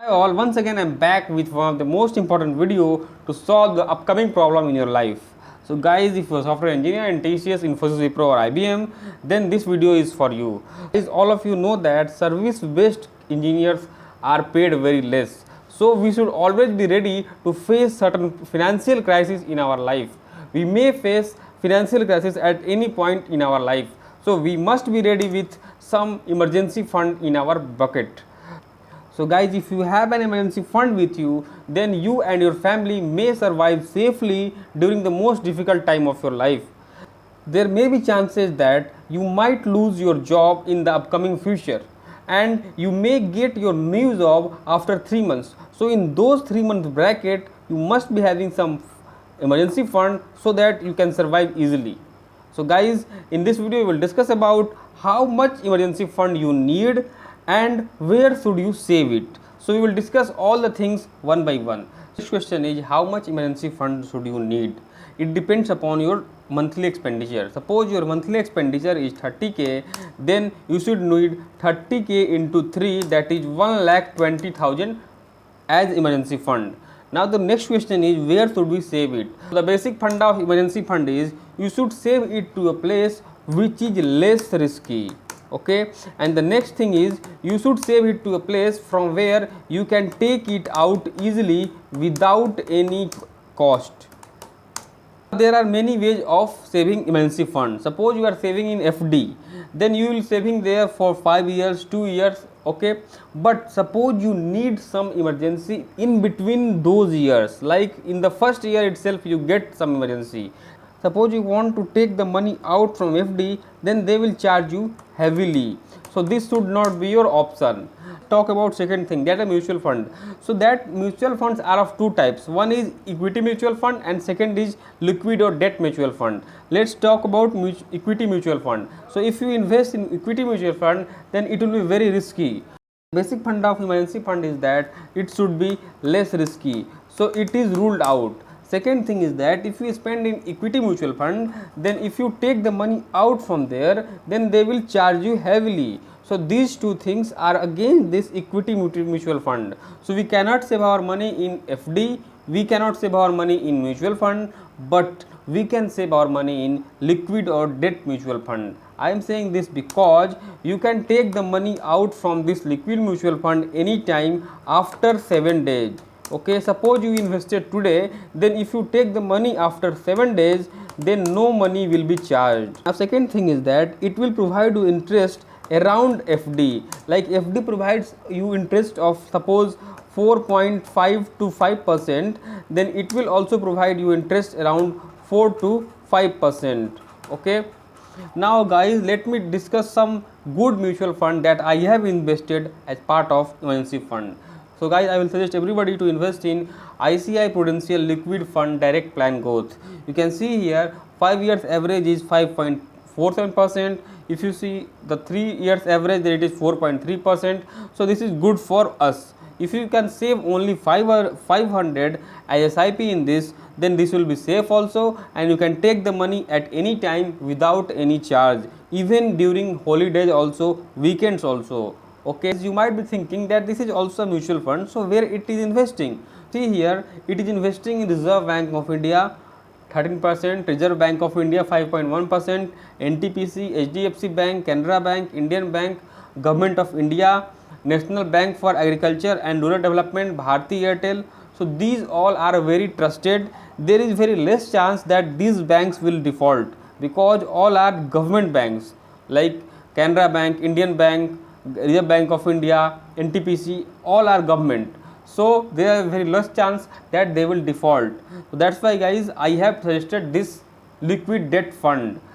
Hi all, once again I'm back with one of the most important video to solve the upcoming problem in your life. So guys, if you're a software engineer in TCS, Infosys, Wipro or IBM, then this video is for you. Guys, all of you know that service-based engineers are paid very less. So we should always be ready to face certain financial crises in our life. We may face financial crisis at any point in our life. So we must be ready with some emergency fund in our bucket. So guys, if you have an emergency fund with you, then you and your family may survive safely during the most difficult time of your life. There may be chances that you might lose your job in the upcoming future and you may get your new job after 3 months. So in those 3 month bracket, you must be having some emergency fund so that you can survive easily. So guys, in this video we will discuss about how much emergency fund you need and where should you save it. So we will discuss all the things one by one. This question is, how much emergency fund should you need? It depends upon your monthly expenditure. Suppose your monthly expenditure is 30k, then you should need 30k into 3, that is 1,20,000 as emergency fund. Now the next question is, where should we save it? The basic fund of emergency fund is, you should save it to a place which is less risky. Okay, and the next thing is, you should save it to a place from where you can take it out easily without any cost. There are many ways of saving emergency fund. Suppose you are saving in FD, then you will saving there for 5 years, 2 years, okay. But suppose you need some emergency in between those years, like in the first year itself you get some emergency. Suppose you want to take the money out from FD, then they will charge you heavily. So this should not be your option. Talk about second thing, that a mutual fund. So that mutual funds are of two types. One is equity mutual fund and second is liquid or debt mutual fund. Let's talk about equity mutual fund. So if you invest in equity mutual fund, then it will be very risky. Basic fund of emergency fund is that it should be less risky. So it is ruled out. Second thing is that if you spend in equity mutual fund, then if you take the money out from there, then they will charge you heavily. So these two things are against this equity mutual fund. So we cannot save our money in FD, we cannot save our money in mutual fund, but we can save our money in liquid or debt mutual fund. I am saying this because you can take the money out from this liquid mutual fund anytime after 7 days. Okay, suppose you invested today, then if you take the money after 7 days, then no money will be charged. Now second thing is that it will provide you interest around FD. Like FD provides you interest of suppose 4.5 to 5%, then it will also provide you interest around 4 to 5%. Okay. Now guys, let me discuss some good mutual fund that I have invested as part of emergency fund. So guys, I will suggest everybody to invest in ICI Prudential Liquid Fund Direct Plan Growth. You can see here 5 years average is 5.47%. If you see the 3 years average, then it is 4.3%. So this is good for us. If you can save only 500 as SIP in this, then this will be safe also, and you can take the money at any time without any charge, even during holidays also, weekends also. Okay, you might be thinking that this is also a mutual fund, so where it is investing? See here, it is investing in Reserve Bank of India 13%, Reserve Bank of India 5.1%, NTPC, HDFC Bank, Canara Bank, Indian Bank, Government of India, National Bank for Agriculture and Rural Development, Bharti Airtel. So these all are very trusted. There is very less chance that these banks will default because all are government banks like Canara Bank, Indian Bank, Reserve Bank of India, NTPC, all are government. So there is very less chance that they will default. So that's why guys, I have suggested this liquid debt fund.